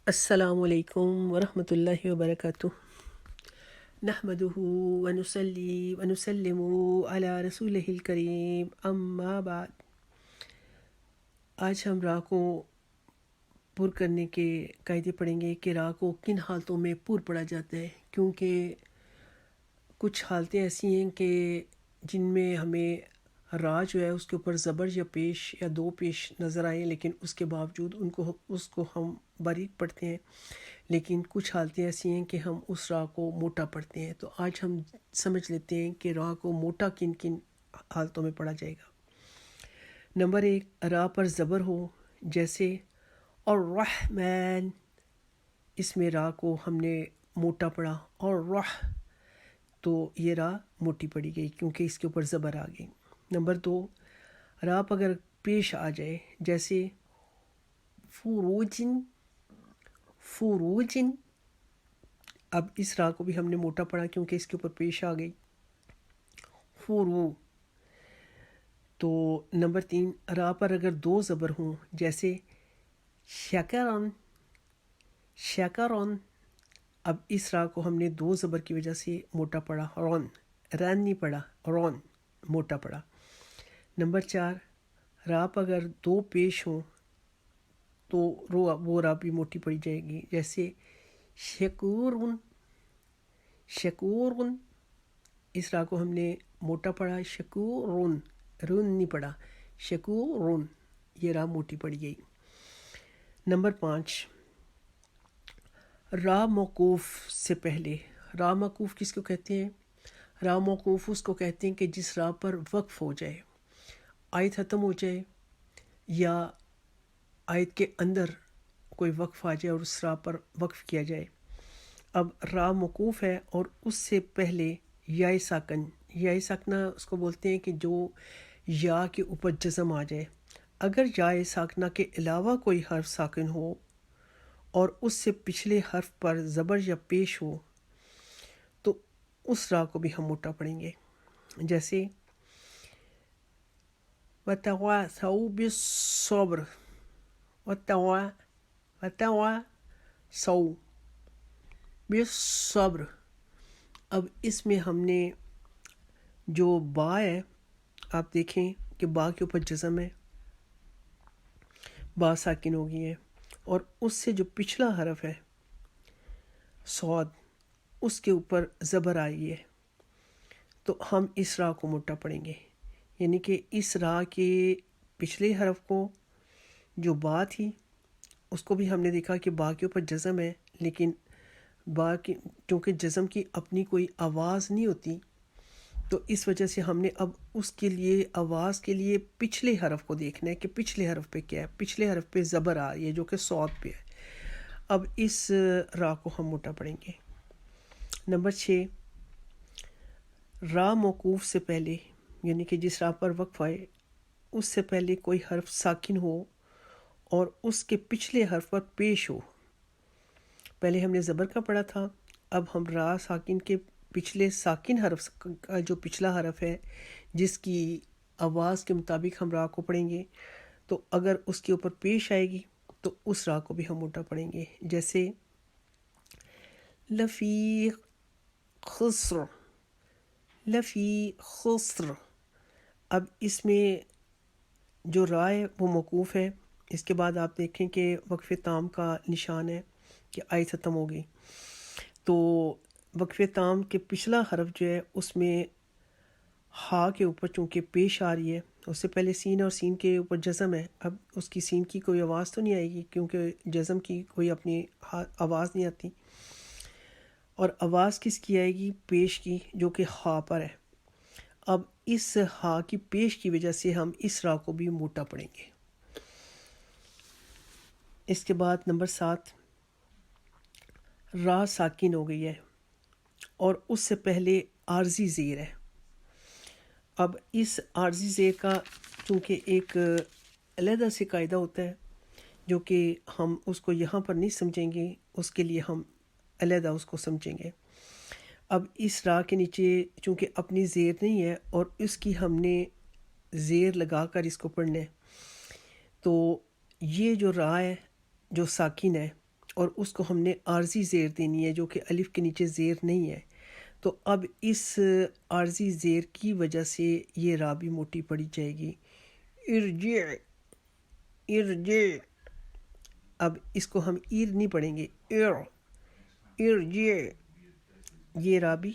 السلام علیکم ورحمۃ اللہ وبرکاتہ۔ نحمده ونصلی ونسلم علی رسولہ الکریم، اما بعد۔ آج ہم راہ کو پر کرنے کے قاعدے پڑھیں گے کہ راہ کو کن حالتوں میں پر پڑھا جاتا ہے، کیونکہ کچھ حالتیں ایسی ہیں کہ جن میں ہمیں راہ جو ہے اس کے اوپر زبر یا پیش یا دو پیش نظر آئیں، لیکن اس کے باوجود اس کو ہم باریک پڑھتے ہیں، لیکن کچھ حالتیں ایسی ہیں کہ ہم اس راہ کو موٹا پڑھتے ہیں۔ تو آج ہم سمجھ لیتے ہیں کہ راہ کو موٹا کن کن حالتوں میں پڑھا جائے گا۔ نمبر 1، راہ پر زبر ہو، جیسے الرحمن، اس میں راہ کو ہم نے موٹا پڑھا، اور تو یہ راہ موٹی پڑی گئی کیونکہ اس کے اوپر زبر آ گئی۔ نمبر 2، راہ پر اگر پیش آ جائے، جیسے فروجن، اب اس راہ کو بھی ہم نے موٹا پڑھا کیونکہ اس کے اوپر پیش آ گئی، فرو۔ تو نمبر 3، راہ پر اگر دو زبر ہوں، جیسے شکرون، اب اس راہ کو ہم نے دو زبر کی وجہ سے موٹا پڑھا، رون نہیں پڑھا، رون موٹا پڑھا۔ نمبر 4، راہ پر اگر دو پیش ہوں تو وہ راہ بھی موٹی پڑی جائے گی، جیسے شکورن، اس راہ کو ہم نے موٹا پڑھا، شکورن، رون نہیں پڑھا، شکورن، یہ راہ موٹی پڑی گئی۔ نمبر 5، راہ موقوف سے پہلے، راہ موقوف کس کو کہتے ہیں؟ راہ موقوف اس کو کہتے ہیں کہ جس راہ پر وقف ہو جائے، آیت ختم ہو جائے یا آیت کے اندر کوئی وقف آ جائے اور اس راہ پر وقف کیا جائے۔ اب راہ موقوف ہے اور اس سے پہلے یا ساکنہ اس کو بولتے ہیں کہ جو یا کے اوپر جزم آ جائے۔ اگر یا ساکنہ کے علاوہ کوئی حرف ساکن ہو اور اس سے پچھلے حرف پر زبر یا پیش ہو تو اس راہ کو بھی ہم موٹا پڑھیں گے، جیسے وَتَوَاصَوْا بِالصَّبْرِ، وَتَوَاصَوْا بِالصَّبْرِ۔ اب اس میں ہم نے جو با ہے، آپ دیکھیں کہ با کے اوپر جزم ہے، با ساکن ہو گئی ہے، اور اس سے جو پچھلا حرف ہے صاد، اس کے اوپر زبر آئی ہے، تو ہم اس راہ کو موٹا پڑھیں گے، یعنی کہ اس راہ کے پچھلے حرف کو جو با تھی اس کو بھی ہم نے دیکھا کہ با کے اوپر جزم ہے، لیکن با کی چونکہ جزم کی اپنی کوئی آواز نہیں ہوتی، تو اس وجہ سے ہم نے اب اس کے لیے آواز کے لیے پچھلے حرف کو دیکھنا ہے کہ پچھلے حرف پہ کیا ہے، پچھلے حرف پہ زبر آ رہی ہے جو کہ صاد پہ ہے۔ اب اس راہ کو ہم موٹا پڑھیں گے۔ نمبر 6، راہ موقوف سے پہلے، یعنی کہ جس راہ پر وقف آئے اس سے پہلے کوئی حرف ساکن ہو اور اس کے پچھلے حرف پر پیش ہو۔ پہلے ہم نے زبر کا پڑھا تھا، اب ہم راہ ساکن کے پچھلے ساکن حرف کا جو پچھلا حرف ہے جس کی آواز کے مطابق ہم راہ کو پڑھیں گے، تو اگر اس کے اوپر پیش آئے گی تو اس راہ کو بھی ہم موٹا پڑھیں گے، جیسے لفی خسر۔ اب اس میں جو راہ ہے وہ موقوف ہے، اس کے بعد آپ دیکھیں کہ وقف تام کا نشان ہے کہ آیت ختم ہو گئی، تو وقف تام کے پچھلا حرف جو ہے اس میں ہا کے اوپر چونکہ پیش آ رہی ہے، اس سے پہلے سین اور سین کے اوپر جزم ہے، اب اس کی سین کی کوئی آواز تو نہیں آئے گی کیونکہ جزم کی کوئی اپنی آواز نہیں آتی، اور آواز کس کی آئے گی؟ پیش کی، جو کہ ہا پر ہے۔ اب اس ہا کی پیش کی وجہ سے ہم اس راہ کو بھی موٹا پڑھیں گے۔ اس کے بعد نمبر 7، راہ ساکن ہو گئی ہے اور اس سے پہلے عارضی زیر ہے۔ اب اس عارضی زیر کا چونکہ ایک علیحدہ سے قاعدہ ہوتا ہے جو کہ ہم اس کو یہاں پر نہیں سمجھیں گے، اس کے لیے ہم علیحدہ اس کو سمجھیں گے۔ اب اس راہ کے نیچے چونکہ اپنی زیر نہیں ہے اور اس کی ہم نے زیر لگا کر اس کو پڑھنا ہے، تو یہ جو راہ ہے جو ساکن ہے اور اس کو ہم نے عارضی زیر دینی ہے جو کہ الف کے نیچے زیر نہیں ہے. تو اب اس عارضی زیر کی وجہ سے یہ را بھی موٹی پڑی جائے گی. ارجع، ارجع. اب اس کو ہم ایر نہیں پڑھیں گے، ارجع. یہ را بھی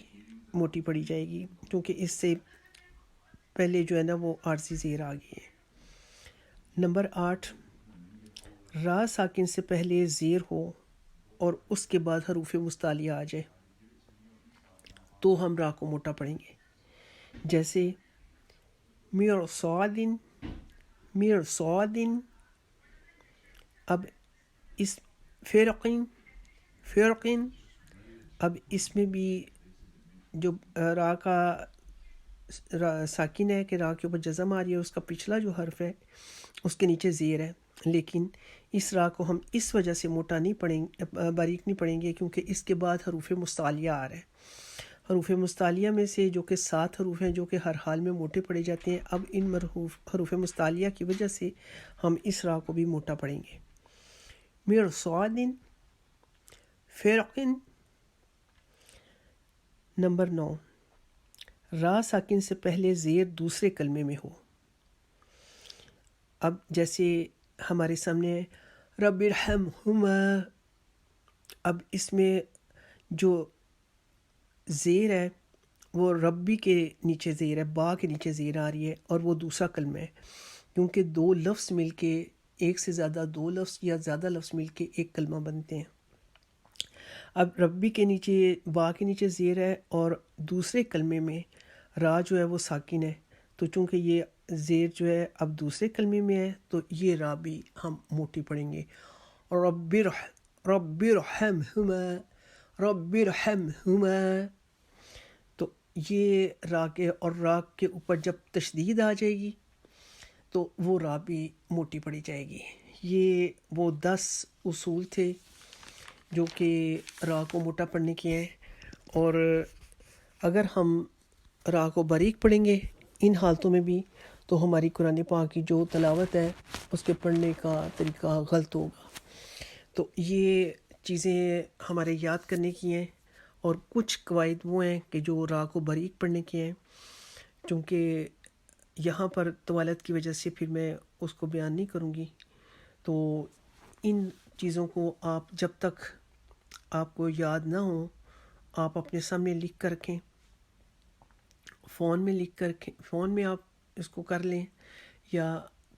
موٹی پڑی جائے گی کیونکہ اس سے پہلے جو ہے نا وہ عارضی زیر آ گئی ہے. نمبر 8، را ساکن سے پہلے زیر ہو اور اس کے بعد حروف مستعلیہ آ جائے تو ہم را کو موٹا پڑھیں گے. جیسے مرصاد، مرصاد. اب اس فرقن، فرقن. اب اس میں بھی جو را کا ساکن ہے کہ را کے اوپر جزم آ رہی ہے، اس کا پچھلا جو حرف ہے اس کے نیچے زیر ہے، لیکن اس را کو ہم اس وجہ سے موٹا نہیں پڑھیں، باریک نہیں پڑھیں گے کیونکہ اس کے بعد حروف مستعلیہ آ رہے ہیں. حروف مستعلیہ میں سے جو کہ 7 حروف ہیں جو کہ ہر حال میں موٹے پڑھے جاتے ہیں، اب ان حروف مستعلیہ کی وجہ سے ہم اس را کو بھی موٹا پڑھیں گے. مرصاد، فرقن. نمبر 9، را ساکن سے پہلے زیر دوسرے کلمے میں ہو. اب جیسے ہمارے سامنے رب ارحمہما، اب اس میں جو زیر ہے وہ ربی کے نیچے زیر ہے، با کے نیچے زیر آ رہی ہے اور وہ دوسرا کلمہ ہے کیونکہ 2 لفظ مل کے، ایک سے زیادہ 2 لفظ یا زیادہ لفظ مل کے ایک کلمہ بنتے ہیں. اب ربی کے نیچے، با کے نیچے زیر ہے اور دوسرے کلمے میں را جو ہے وہ ساکن ہے، تو چونکہ یہ زیر جو ہے اب دوسرے کلمے میں ہے تو یہ را بھی ہم موٹی پڑھیں گے. رب ارحمہما، رب ارحمہما. تو یہ را کے اور را کے اوپر جب تشدید آ جائے گی تو وہ را بھی موٹی پڑی جائے گی. یہ وہ 10 اصول تھے جو کہ را کو موٹا پڑھنے کے ہیں. اور اگر ہم را کو باریک پڑھیں گے ان حالتوں میں بھی تو ہماری قرآن پاک کی جو تلاوت ہے اس کے پڑھنے کا طریقہ غلط ہوگا. تو یہ چیزیں ہمارے یاد کرنے کی ہیں. اور کچھ قواعد وہ ہیں کہ جو را کو باریک پڑھنے کے ہیں، چونکہ یہاں پر طوالت کی وجہ سے پھر میں اس کو بیان نہیں کروں گی. تو ان چیزوں کو آپ جب تک آپ کو یاد نہ ہوں آپ اپنے سامنے لکھ کر رکھیں، فون میں لکھ کر رکھیں، فون میں آپ اس کو کر لیں یا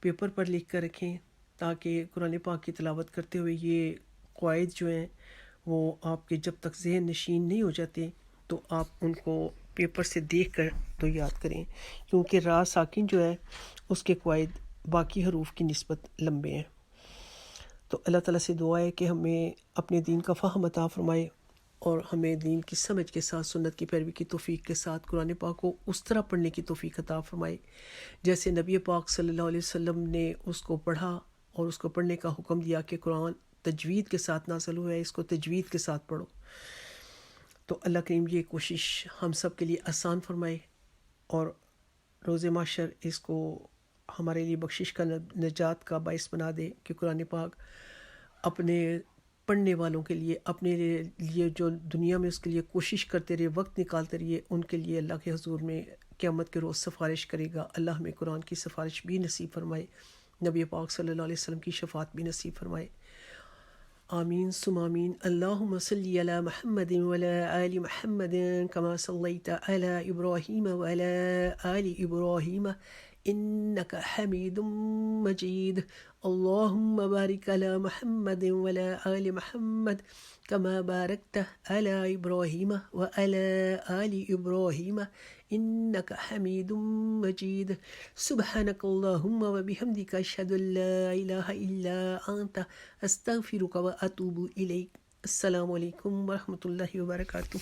پیپر پر لکھ کر رکھیں تاکہ قرآن پاک کی تلاوت کرتے ہوئے یہ قواعد جو ہیں وہ آپ کے جب تک ذہن نشین نہیں ہو جاتے تو آپ ان کو پیپر سے دیکھ کر تو یاد کریں، کیونکہ را ساکن جو ہے اس کے قواعد باقی حروف کی نسبت لمبے ہیں. تو اللہ تعالیٰ سے دعا ہے کہ ہمیں اپنے دین کا فہم عطا فرمائے اور ہمیں دین کی سمجھ کے ساتھ سنت کی پیروی کی توفیق کے ساتھ قرآن پاک کو اس طرح پڑھنے کی توفیق عطا فرمائے جیسے نبی پاک صلی اللہ علیہ وسلم نے اس کو پڑھا اور اس کو پڑھنے کا حکم دیا کہ قرآن تجوید کے ساتھ نازل ہوا ہے، اس کو تجوید کے ساتھ پڑھو. تو اللہ کریم یہ کوشش ہم سب کے لیے آسان فرمائے اور روز محشر اس کو ہمارے لیے بخشش کا، نجات کا باعث بنا دے کہ قرآن پاک اپنے پڑھنے والوں کے لیے، اپنے لیے جو دنیا میں اس کے لیے کوشش کرتے رہے، وقت نکالتے رہے، ان کے لیے اللہ کے حضور میں قیامت کے روز سفارش کرے گا. اللہ ہمیں قرآن کی سفارش بھی نصیب فرمائے، نبی پاک صلی اللہ علیہ وسلم کی شفاعت بھی نصیب فرمائے. آمین ثم آمین. اللہم صلی علی محمد وعلی آل محمد کما صلیت علی ابراہیم وعلی آل ابراہیم انک حمید مجید. اللہم بارک علی محمد وعلی آل محمد کما بارکت علی ابراہیم وعلی آل ابراہیم انک حمید مجید. سبحانک اللہم وبحمدک اشہد ان لا الہ الا انت استغفرک واتوب الیک. السلام علیکم ورحمۃ اللہ وبرکاتہ.